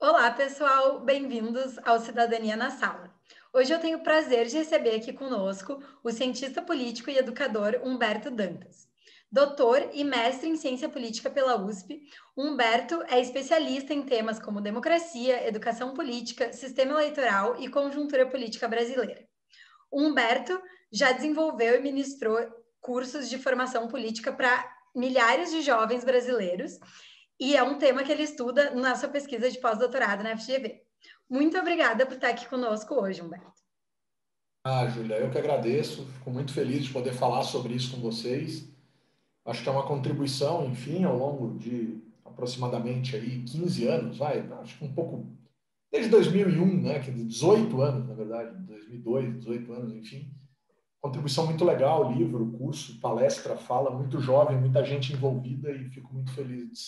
Olá, pessoal! Bem-vindos ao Cidadania na Sala. Hoje eu tenho o prazer de receber aqui conosco o cientista político e educador Humberto Dantas. Doutor e mestre em ciência política pela USP, Humberto é especialista em temas como democracia, educação política, sistema eleitoral e conjuntura política brasileira. Humberto já desenvolveu e ministrou cursos de formação política para milhares de jovens brasileiros e é um tema que ele estuda na sua pesquisa de pós-doutorado na FGV. Muito obrigada por estar aqui conosco hoje, Humberto. Júlia, eu que agradeço. Fico muito feliz de poder falar sobre isso com vocês. Acho que é uma contribuição, enfim, ao longo de aproximadamente aí 15 anos, acho que um pouco, desde 2001, né, que 18 anos, na verdade, 2002, 18 anos, enfim. Contribuição muito legal, livro, curso, palestra, fala, muito jovem, muita gente envolvida e fico muito feliz de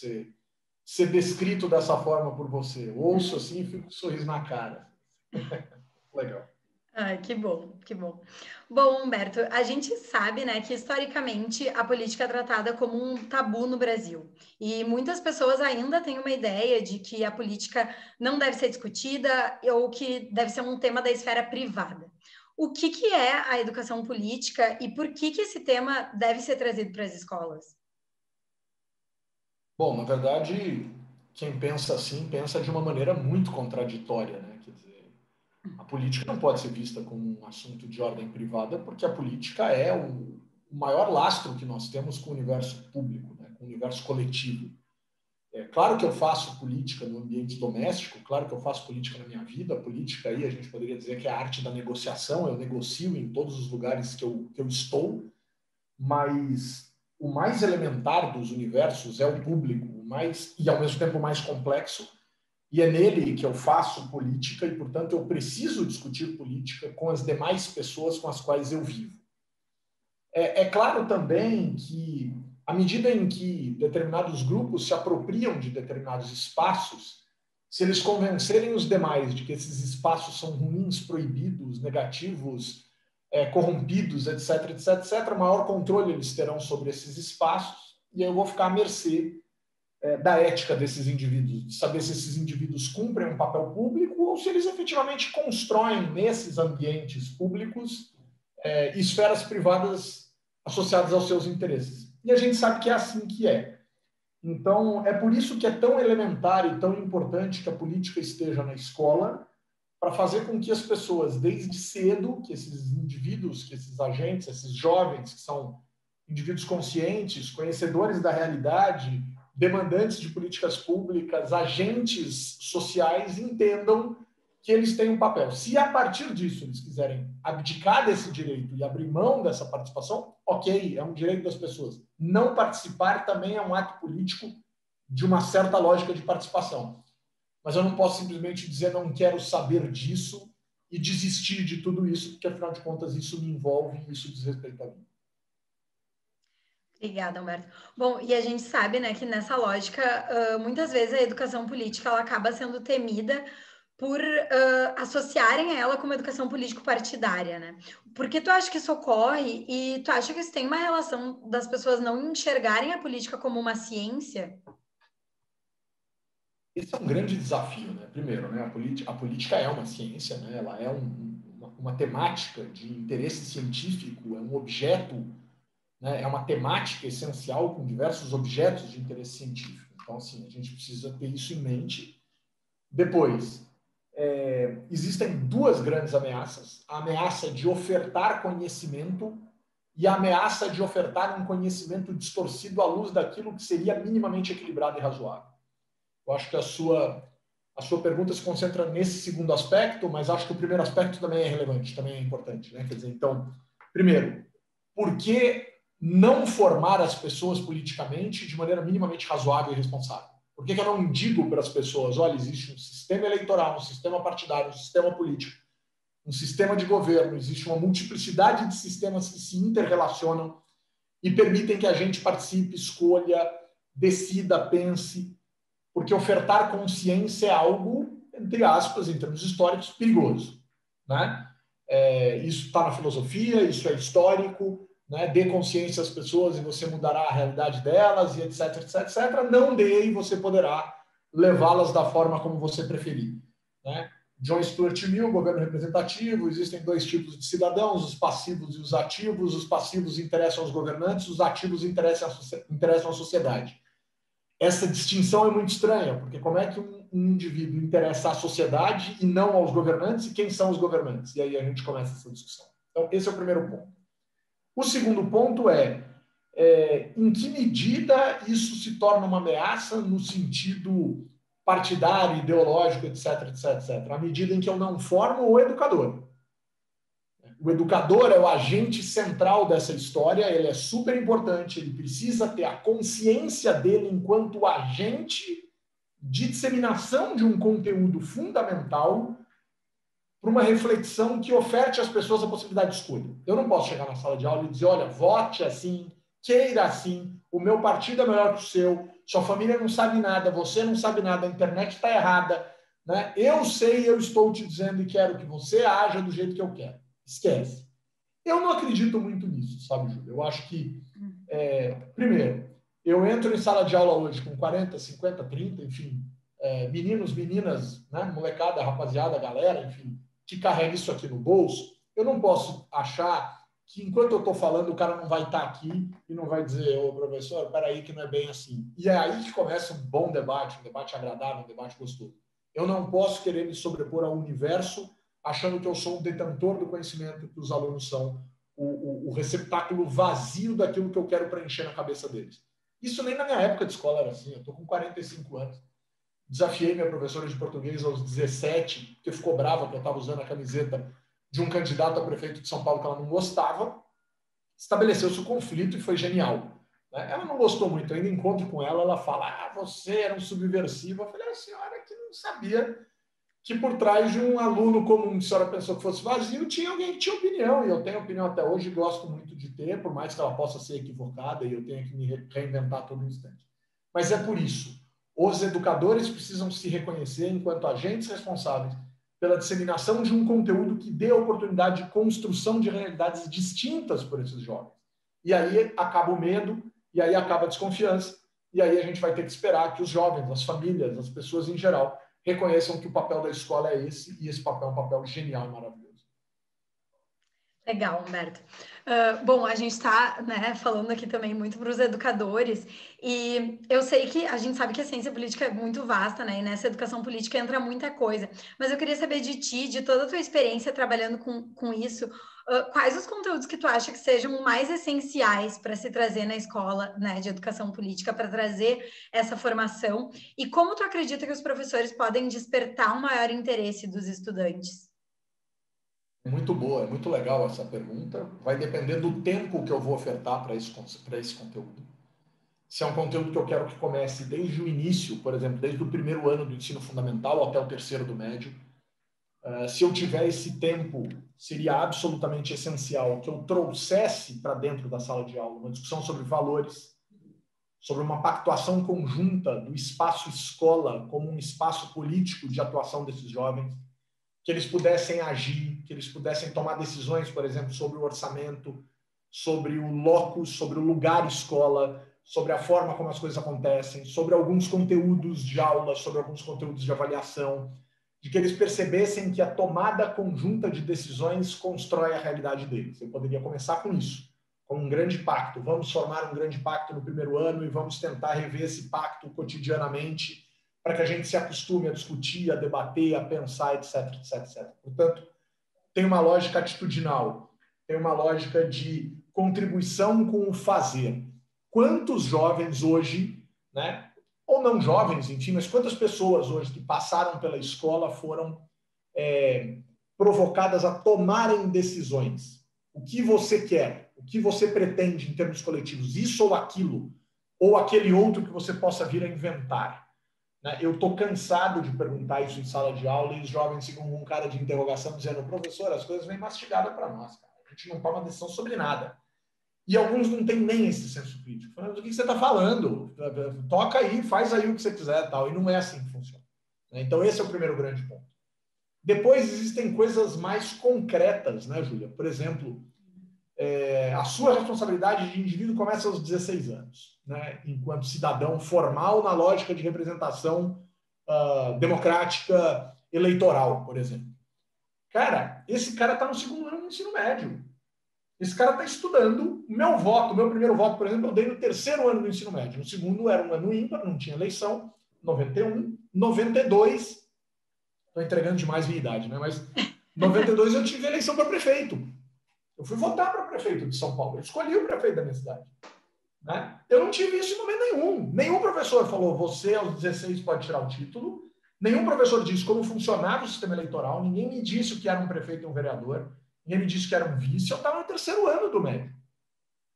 ser descrito dessa forma por você. Ouço assim e fico com um sorriso na cara. Legal. Ai, que bom, que bom. Bom, Humberto, a gente sabe, né, que historicamente a política é tratada como um tabu no Brasil. E muitas pessoas ainda têm uma ideia de que a política não deve ser discutida ou que deve ser um tema da esfera privada. O que é a educação política e por que esse tema deve ser trazido para as escolas? Bom, na verdade, quem pensa assim pensa de uma maneira muito contraditória, né? Quer dizer, a política não pode ser vista como um assunto de ordem privada, porque a política é o maior lastro que nós temos com o universo público, né? Com o universo coletivo. É claro que eu faço política no ambiente doméstico, claro que eu faço política na minha vida. A política aí a gente poderia dizer que é a arte da negociação, eu negocio em todos os lugares que eu estou, mas o mais elementar dos universos é o público, o mais, e ao mesmo tempo o mais complexo, e é nele que eu faço política e, portanto, eu preciso discutir política com as demais pessoas com as quais eu vivo. É claro também que, à medida em que determinados grupos se apropriam de determinados espaços, se eles convencerem os demais de que esses espaços são ruins, proibidos, negativos, corrompidos, etc., etc., etc., maior controle eles terão sobre esses espaços, e eu vou ficar à mercê da ética desses indivíduos, de saber se esses indivíduos cumprem um papel público ou se eles efetivamente constroem nesses ambientes públicos esferas privadas associadas aos seus interesses. E a gente sabe que é assim que é. Então, é por isso que é tão elementar e tão importante que a política esteja na escola, para fazer com que as pessoas, desde cedo, que esses indivíduos, que esses agentes, esses jovens, que são indivíduos conscientes, conhecedores da realidade, demandantes de políticas públicas, agentes sociais, entendam que eles têm um papel. Se a partir disso eles quiserem abdicar desse direito e abrir mão dessa participação, ok, é um direito das pessoas. Não participar também é um ato político de uma certa lógica de participação. Mas eu não posso simplesmente dizer não quero saber disso e desistir de tudo isso, porque afinal de contas isso me envolve e isso diz respeito a mim. Obrigada, Humberto. Bom, e a gente sabe, né, que nessa lógica, muitas vezes a educação política ela acaba sendo temida por associarem ela com uma educação político-partidária, né? Por que tu acha que isso ocorre e tu acha que isso tem uma relação das pessoas não enxergarem a política como uma ciência? Esse é um grande desafio, né? Primeiro, né, a política é uma ciência, né? Ela é uma temática de interesse científico, é um objeto, né? É uma temática essencial com diversos objetos de interesse científico. Então, assim, a gente precisa ter isso em mente. Depois, existem duas grandes ameaças: a ameaça de ofertar conhecimento e a ameaça de ofertar um conhecimento distorcido à luz daquilo que seria minimamente equilibrado e razoável. Eu acho que a sua pergunta se concentra nesse segundo aspecto, mas acho que o primeiro aspecto também é relevante, também é importante, né? Quer dizer, então, primeiro, por que não formar as pessoas politicamente de maneira minimamente razoável e responsável? Por que eu não digo para as pessoas, olha, existe um sistema eleitoral, um sistema partidário, um sistema político, um sistema de governo, existe uma multiplicidade de sistemas que se interrelacionam e permitem que a gente participe, escolha, decida, pense, porque ofertar consciência é algo entre aspas, em termos históricos, perigoso, né? Isso está na filosofia, isso é histórico, né? Dê consciência às pessoas e você mudará a realidade delas, e etc, etc, etc. Não dê e você poderá levá-las da forma como você preferir, né? John Stuart Mill, governo representativo, existem dois tipos de cidadãos, os passivos e os ativos. Os passivos interessam aos governantes, os ativos interessam à sociedade. Essa distinção é muito estranha, porque como é que um indivíduo interessa à sociedade e não aos governantes, e quem são os governantes? E aí a gente começa essa discussão. Então, esse é o primeiro ponto. O segundo ponto em que medida isso se torna uma ameaça no sentido partidário, ideológico, etc, etc, etc. À medida em que eu não formo o educador. O educador é o agente central dessa história, ele é super importante, ele precisa ter a consciência dele enquanto agente de disseminação de um conteúdo fundamental para uma reflexão que oferte às pessoas a possibilidade de escolha. Eu não posso chegar na sala de aula e dizer, olha, vote assim, queira assim, o meu partido é melhor que o seu, sua família não sabe nada, você não sabe nada, a internet está errada, né? Eu sei, eu estou te dizendo e quero que você haja do jeito que eu quero. Esquece. Eu não acredito muito nisso, sabe, Júlio? Eu acho que, primeiro, eu entro em sala de aula hoje com 40, 50, 30, enfim, meninos, meninas, né? Molecada, rapaziada, galera, enfim, que carrega isso aqui no bolso. Eu não posso achar que enquanto eu estou falando, o cara não vai estar aqui e não vai dizer, ô professor, peraí que não é bem assim. E é aí que começa um bom debate, um debate agradável, um debate gostoso. Eu não posso querer me sobrepor ao universo achando que eu sou um detentor do conhecimento, que os alunos são o receptáculo vazio daquilo que eu quero preencher na cabeça deles. Isso nem na minha época de escola era assim. Eu estou com 45 anos. Desafiei minha professora de português aos 17, porque ficou brava que eu estava usando a camiseta de um candidato a prefeito de São Paulo que ela não gostava. Estabeleceu-se o conflito e foi genial. Ela não gostou muito. Eu ainda encontro com ela, ela fala, você era um subversivo. Eu falei, a senhora que não sabia que por trás de um aluno comum, que a senhora pensou que fosse vazio, tinha alguém que tinha opinião, e eu tenho opinião até hoje, gosto muito de ter, por mais que ela possa ser equivocada, e eu tenha que me reinventar a todo instante. Mas é por isso, os educadores precisam se reconhecer enquanto agentes responsáveis pela disseminação de um conteúdo que dê oportunidade de construção de realidades distintas por esses jovens. E aí acaba o medo, e aí acaba a desconfiança, e aí a gente vai ter que esperar que os jovens, as famílias, as pessoas em geral, reconheçam que o papel da escola é esse, e esse papel é um papel genial e maravilhoso. Legal, Humberto. Bom, a gente está, né, falando aqui também muito para os educadores, e eu sei que a gente sabe que a ciência política é muito vasta, né, e nessa educação política entra muita coisa, mas eu queria saber de ti, de toda a tua experiência trabalhando com isso, quais os conteúdos que tu acha que sejam mais essenciais para se trazer na escola, né, de educação política, para trazer essa formação, e como tu acredita que os professores podem despertar um maior interesse dos estudantes? Muito boa, é muito legal essa pergunta. Vai depender do tempo que eu vou ofertar para esse conteúdo. Se é um conteúdo que eu quero que comece desde o início, por exemplo, desde o primeiro ano do ensino fundamental até o terceiro do médio, se eu tiver esse tempo, seria absolutamente essencial que eu trouxesse para dentro da sala de aula uma discussão sobre valores, sobre uma pactuação conjunta do espaço escola como um espaço político de atuação desses jovens, que eles pudessem agir, que eles pudessem tomar decisões, por exemplo, sobre o orçamento, sobre o locus, sobre o lugar escola, sobre a forma como as coisas acontecem, sobre alguns conteúdos de aula, sobre alguns conteúdos de avaliação, de que eles percebessem que a tomada conjunta de decisões constrói a realidade deles. Eu poderia começar com isso, com um grande pacto. Vamos formar um grande pacto no primeiro ano e vamos tentar rever esse pacto cotidianamente, para que a gente se acostume a discutir, a debater, a pensar, etc, etc, etc. Portanto, tem uma lógica atitudinal, tem uma lógica de contribuição com o fazer. Quantos jovens hoje, né, ou não jovens, enfim, mas quantas pessoas hoje que passaram pela escola foram provocadas a tomarem decisões? O que você quer? O que você pretende em termos coletivos? Isso ou aquilo? Ou aquele outro que você possa vir a inventar? Eu estou cansado de perguntar isso em sala de aula e os jovens ficam com um cara de interrogação dizendo, professor, as coisas vêm mastigadas para nós, cara. A gente não toma decisão sobre nada. E alguns não têm nem esse senso crítico. Falando, o que você está falando? Toca aí, faz aí o que você quiser, tal. E não é assim que funciona. né? Então, esse é o primeiro grande ponto. Depois, existem coisas mais concretas, né, Júlia? Por exemplo, a sua responsabilidade de indivíduo começa aos 16 anos, né? Enquanto cidadão formal na lógica de representação democrática eleitoral, por exemplo. Cara, esse cara está no segundo ano do ensino médio. Esse cara está estudando. O meu primeiro voto, por exemplo, eu dei no terceiro ano do ensino médio. No segundo era um ano ímpar, não tinha eleição. 91, 92. Estou entregando demais minha idade, né? Mas 92 eu tive eleição para prefeito. Eu fui votar para prefeito de São Paulo. Eu escolhi o prefeito da minha cidade. Né? Eu não tive isso em momento nenhum. Nenhum professor falou, você aos 16 pode tirar o título. Nenhum professor disse como funcionava o sistema eleitoral. Ninguém me disse o que era um prefeito e um vereador. Ninguém me disse que era um vice. Eu estava no terceiro ano do médio.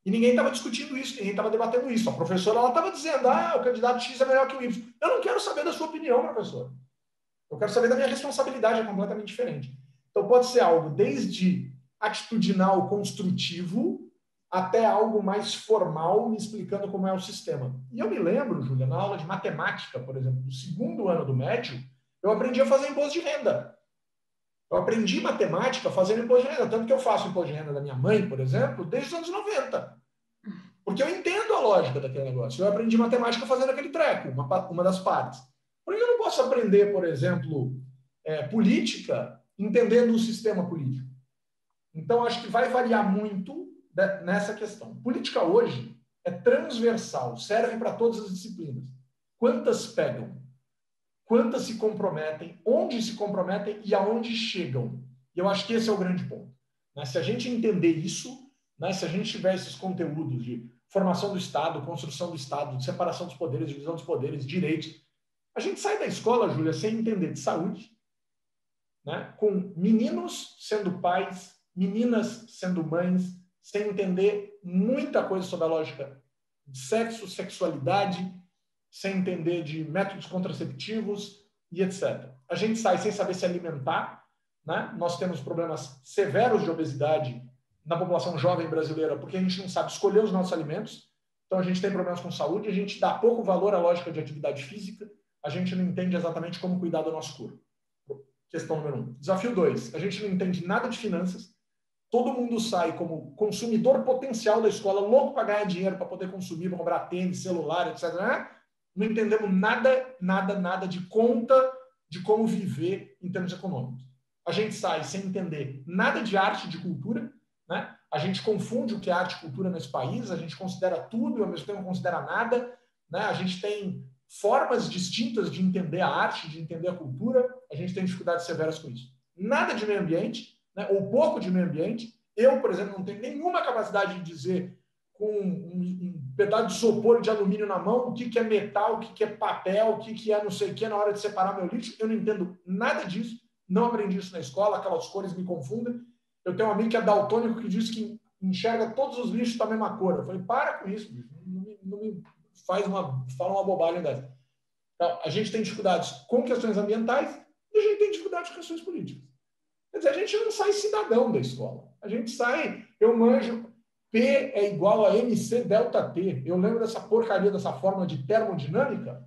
E ninguém estava discutindo isso, ninguém estava debatendo isso. A professora estava dizendo, o candidato X é melhor que o Y. Eu não quero saber da sua opinião, professor. Eu quero saber da minha responsabilidade, é completamente diferente. Então pode ser algo desde atitudinal, construtivo, até algo mais formal, me explicando como é o sistema. E eu me lembro, Júlia, na aula de matemática, por exemplo, do segundo ano do médio, eu aprendi a fazer imposto de renda. Eu aprendi matemática fazendo imposto de renda, tanto que eu faço imposto de renda da minha mãe, por exemplo, desde os anos 90. Porque eu entendo a lógica daquele negócio. Eu aprendi matemática fazendo aquele treco, uma das partes. Por que eu não posso aprender, por exemplo, política, entendendo o sistema político? Então, acho que vai variar muito nessa questão. Política hoje é transversal, serve para todas as disciplinas. Quantas pegam? Quantas se comprometem? Onde se comprometem e aonde chegam? E eu acho que esse é o grande ponto. Né? Se a gente entender isso, né? Se a gente tiver esses conteúdos de formação do Estado, construção do Estado, de separação dos poderes, divisão dos poderes, direitos, a gente sai da escola, Júlia, sem entender de saúde, né? Com meninos sendo pais, meninas sendo mães, sem entender muita coisa sobre a lógica de sexo, sexualidade, sem entender de métodos contraceptivos e etc. A gente sai sem saber se alimentar, né? Nós temos problemas severos de obesidade na população jovem brasileira porque a gente não sabe escolher os nossos alimentos. Então a gente tem problemas com saúde, a gente dá pouco valor à lógica de atividade física, a gente não entende exatamente como cuidar do nosso corpo. Questão número 1. Desafio 2. A gente não entende nada de finanças. Todo mundo sai como consumidor potencial da escola, louco para ganhar dinheiro, para poder consumir, para comprar tênis, celular, etc. Não entendemos nada de conta de como viver em termos econômicos. A gente sai sem entender nada de arte e de cultura, né? A gente confunde o que é arte e cultura nesse país, a gente considera tudo e ao mesmo tempo não considera nada, né? A gente tem formas distintas de entender a arte, de entender a cultura, a gente tem dificuldades severas com isso. Nada de meio ambiente, né? Ou pouco de meio ambiente. Eu, por exemplo, não tenho nenhuma capacidade de dizer com um pedaço de isopor de alumínio na mão o que é metal, o que é papel, o que é não sei o que na hora de separar meu lixo. Eu não entendo nada disso, não aprendi isso na escola, aquelas cores me confundem. Eu tenho um amigo que é daltônico que diz que enxerga todos os lixos da mesma cor. Eu falei, para com isso, bicho. Não me fala uma bobagem dessa. Então, a gente tem dificuldades com questões ambientais e a gente tem dificuldades com questões políticas. Quer dizer, a gente não sai cidadão da escola. A gente sai, eu manjo, P é igual a MC delta T. Eu lembro dessa porcaria, dessa fórmula de termodinâmica.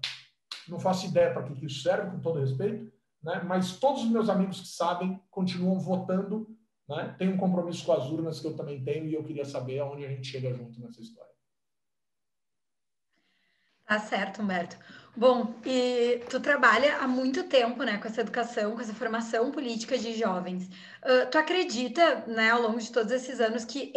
Não faço ideia para que isso serve, com todo respeito, né? Mas todos os meus amigos que sabem continuam votando, né? Tem um compromisso com as urnas que eu também tenho e eu queria saber aonde a gente chega junto nessa história. Tá certo, Humberto. Bom, e tu trabalha há muito tempo, né, com essa educação, com essa formação política de jovens. Tu acredita, né, ao longo de todos esses anos, que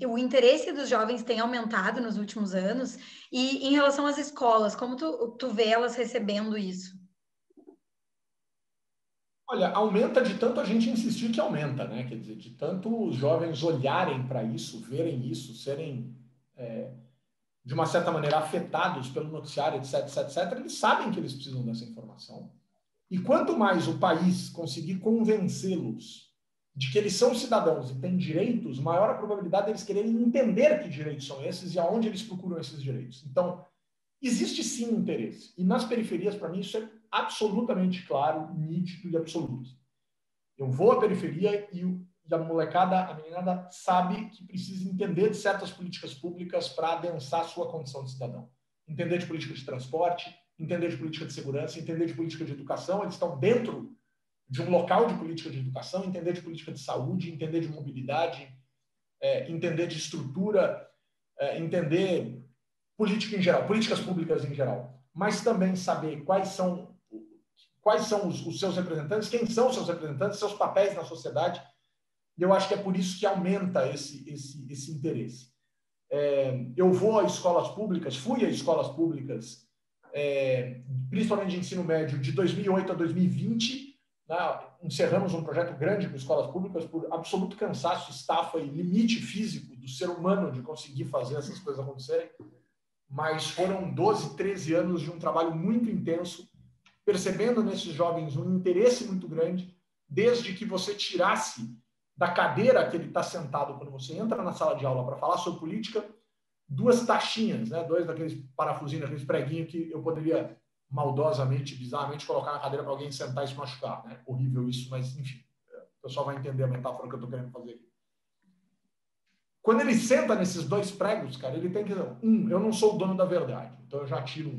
o interesse dos jovens tem aumentado nos últimos anos? E em relação às escolas, como tu vê elas recebendo isso? Olha, aumenta de tanto a gente insistir que aumenta, né? Quer dizer, de tanto os jovens olharem para isso, verem isso, serem, de uma certa maneira, afetados pelo noticiário, etc., eles sabem que eles precisam dessa informação. E quanto mais o país conseguir convencê-los de que eles são cidadãos e têm direitos, maior a probabilidade deles quererem entender que direitos são esses e aonde eles procuram esses direitos. Então, existe sim interesse. E nas periferias, para mim, isso é absolutamente claro, nítido e absoluto. Eu vou à periferia e a molecada, a meninada sabe que precisa entender de certas políticas públicas para adensar a sua condição de cidadão. Entender de política de transporte, entender de política de segurança, entender de política de educação, eles estão dentro de um local de política de educação, entender de política de saúde, entender de mobilidade, entender de estrutura, entender política em geral, políticas públicas em geral, mas também saber quais são os seus representantes, quem são os seus representantes, seus papéis na sociedade. E eu acho que é por isso que aumenta esse interesse. Eu vou a escolas públicas, fui a escolas públicas, principalmente de ensino médio, de 2008 a 2020, né? Encerramos um projeto grande com escolas públicas por absoluto cansaço, estafa e limite físico do ser humano de conseguir fazer essas coisas acontecerem. Mas foram 12, 13 anos de um trabalho muito intenso, percebendo nesses jovens um interesse muito grande, desde que você tirasse da cadeira que ele está sentado quando você entra na sala de aula para falar sobre política, 2 taxinhas, né? 2 daqueles parafusinhos, daqueles preguinhos que eu poderia maldosamente, bizarramente colocar na cadeira para alguém sentar e se machucar, né? Horrível isso, mas enfim, o pessoal vai entender a metáfora que eu estou querendo fazer aqui. Quando ele senta nesses 2 pregos, cara, ele tem que dizer, eu não sou o dono da verdade, então eu já tiro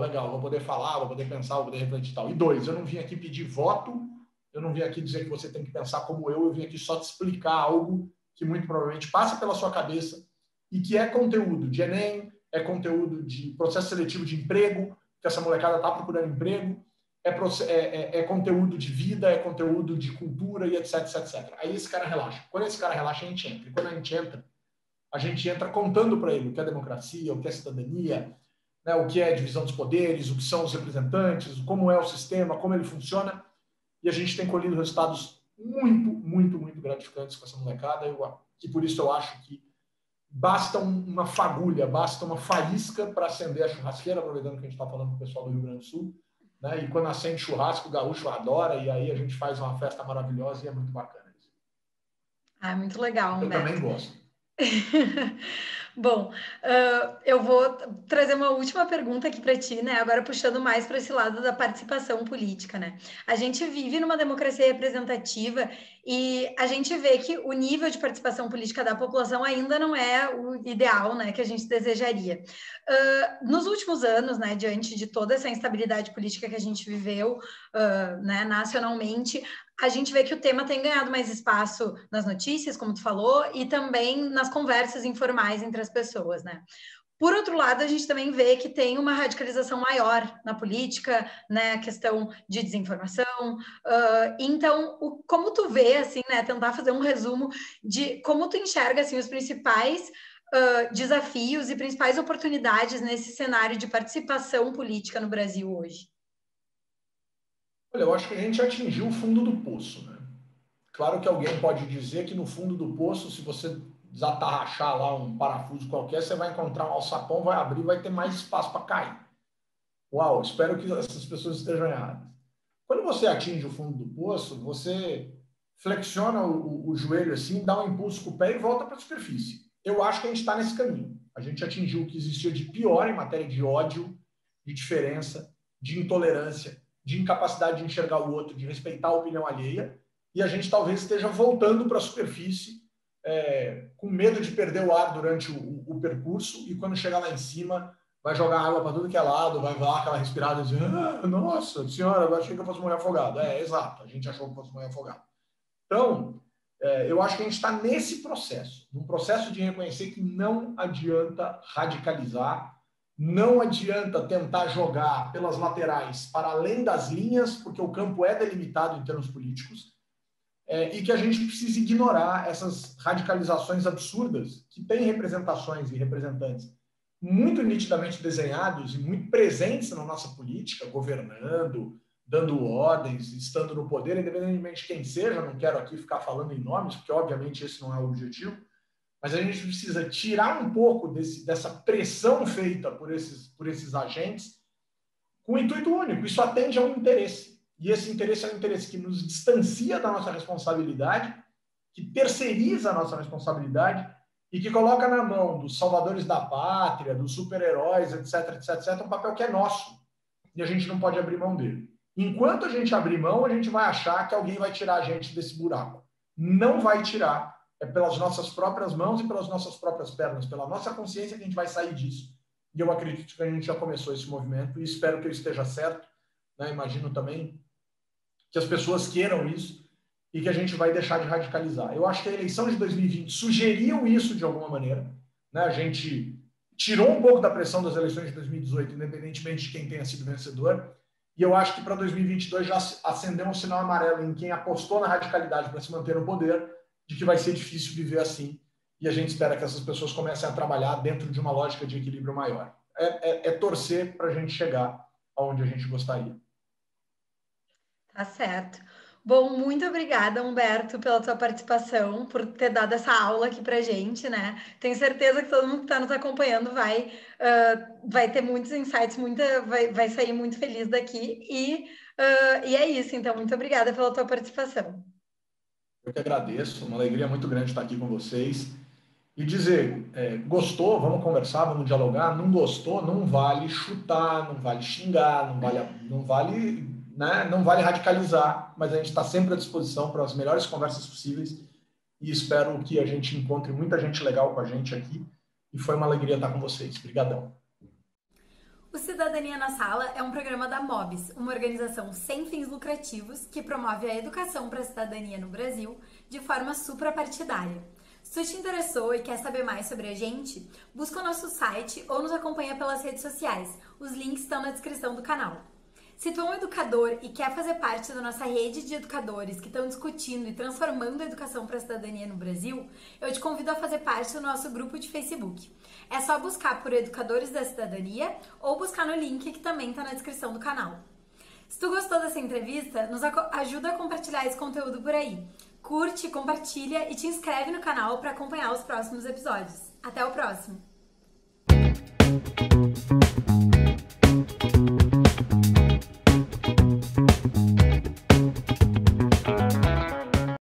legal, vou poder falar, vou poder pensar, vou poder refletir e tal. E 2, eu não vim aqui pedir voto, eu não vim aqui dizer que você tem que pensar como eu vim aqui só te explicar algo que muito provavelmente passa pela sua cabeça e que é conteúdo de Enem, é conteúdo de processo seletivo de emprego, que essa molecada está procurando emprego, é conteúdo de vida, é conteúdo de cultura e etc, etc, etc. Aí esse cara relaxa. Quando esse cara relaxa, a gente entra. E quando a gente entra contando para ele o que é democracia, o que é cidadania, né, o que é divisão dos poderes, o que são os representantes, como é o sistema, como ele funciona. E a gente tem colhido resultados muito, muito, muito gratificantes com essa molecada. E por isso eu acho que basta uma fagulha, basta uma faísca para acender a churrasqueira, aproveitando que a gente está falando com o pessoal do Rio Grande do Sul. Né? E quando acende churrasco, o gaúcho adora, e aí a gente faz uma festa maravilhosa e é muito bacana isso. Ah, muito legal, Eu Humberto. também gosto. Bom, eu vou trazer uma última pergunta aqui para ti, né? Agora puxando mais para esse lado da participação política, né? A gente vive numa democracia representativa e a gente vê que o nível de participação política da população ainda não é o ideal, né? Que a gente desejaria. Nos últimos anos, né? Diante de toda essa instabilidade política que a gente viveu, né? Nacionalmente, a gente vê que o tema tem ganhado mais espaço nas notícias, como tu falou, e também nas conversas informais entre as pessoas, né? Por outro lado, a gente também vê que tem uma radicalização maior na política, né? A questão de desinformação. Então, como tu vê, assim, né? Tentar fazer um resumo de como tu enxerga, assim, os principais desafios e principais oportunidades nesse cenário de participação política no Brasil hoje. Olha, eu acho que a gente atingiu o fundo do poço, né? Claro que alguém pode dizer que no fundo do poço, se você desatarrachar lá um parafuso qualquer, você vai encontrar um alçapão, vai abrir, vai ter mais espaço para cair. Uau, espero que essas pessoas estejam erradas. Quando você atinge o fundo do poço, você flexiona o joelho assim, dá um impulso com o pé e volta para a superfície. Eu acho que a gente está nesse caminho. A gente atingiu o que existia de pior em matéria de ódio, de diferença, de intolerância, de incapacidade de enxergar o outro, de respeitar a opinião alheia, e a gente talvez esteja voltando para a superfície, com medo de perder o ar durante o percurso, e quando chegar lá em cima, vai jogar água para tudo que é lado, vai dar aquela respirada e dizer, nossa senhora, eu achei que eu fosse morrer afogado. Exato, a gente achou que fosse morrer afogado. Então, eu acho que a gente está nesse processo, num processo de reconhecer que não adianta radicalizar, não adianta tentar jogar pelas laterais para além das linhas, porque o campo é delimitado em termos políticos, e que a gente precisa ignorar essas radicalizações absurdas que têm representações e representantes muito nitidamente desenhados e muito presentes na nossa política, governando, dando ordens, estando no poder, independentemente de quem seja. Não quero aqui ficar falando em nomes, porque obviamente esse não é o objetivo, mas a gente precisa tirar um pouco dessa pressão feita por esses agentes com um intuito único. Isso atende a um interesse. E esse interesse é um interesse que nos distancia da nossa responsabilidade, que terceiriza a nossa responsabilidade e que coloca na mão dos salvadores da pátria, dos super-heróis, etc, etc, etc, um papel que é nosso. E a gente não pode abrir mão dele. Enquanto a gente abrir mão, a gente vai achar que alguém vai tirar a gente desse buraco. Não vai tirar. É pelas nossas próprias mãos e pelas nossas próprias pernas, pela nossa consciência que a gente vai sair disso. e eu acredito que a gente já começou esse movimento e espero que eu esteja certo, né? Imagino também que as pessoas queiram isso e que a gente vai deixar de radicalizar. Eu acho que a eleição de 2020 sugeriu isso de alguma maneira, né? A gente tirou um pouco da pressão das eleições de 2018, independentemente de quem tenha sido vencedor, e eu acho que para 2022 já acendeu um sinal amarelo em quem apostou na radicalidade para se manter no poder, de que vai ser difícil viver assim, e a gente espera que essas pessoas comecem a trabalhar dentro de uma lógica de equilíbrio maior. É torcer para a gente chegar aonde a gente gostaria. Tá certo. Bom, muito obrigada, Humberto, pela tua participação, por ter dado essa aula aqui pra gente, né? Tenho certeza que todo mundo que está nos acompanhando vai ter muitos insights, vai sair muito feliz daqui. E é isso, então, muito obrigada pela tua participação. Eu que agradeço, uma alegria muito grande estar aqui com vocês. E dizer, gostou, vamos conversar, vamos dialogar. Não gostou, não vale chutar, não vale xingar, não vale radicalizar, mas a gente está sempre à disposição para as melhores conversas possíveis e espero que a gente encontre muita gente legal com a gente aqui e foi uma alegria estar com vocês. Obrigadão. O Cidadania na Sala é um programa da MOBS, uma organização sem fins lucrativos que promove a educação para a cidadania no Brasil de forma suprapartidária. Se tu te interessou e quer saber mais sobre a gente, busca o nosso site ou nos acompanha pelas redes sociais. Os links estão na descrição do canal. Se tu é um educador e quer fazer parte da nossa rede de educadores que estão discutindo e transformando a educação para a cidadania no Brasil, eu te convido a fazer parte do nosso grupo de Facebook. É só buscar por Educadores da Cidadania ou buscar no link que também está na descrição do canal. Se tu gostou dessa entrevista, nos ajuda a compartilhar esse conteúdo por aí. Curte, compartilha e te inscreve no canal para acompanhar os próximos episódios. Até o próximo!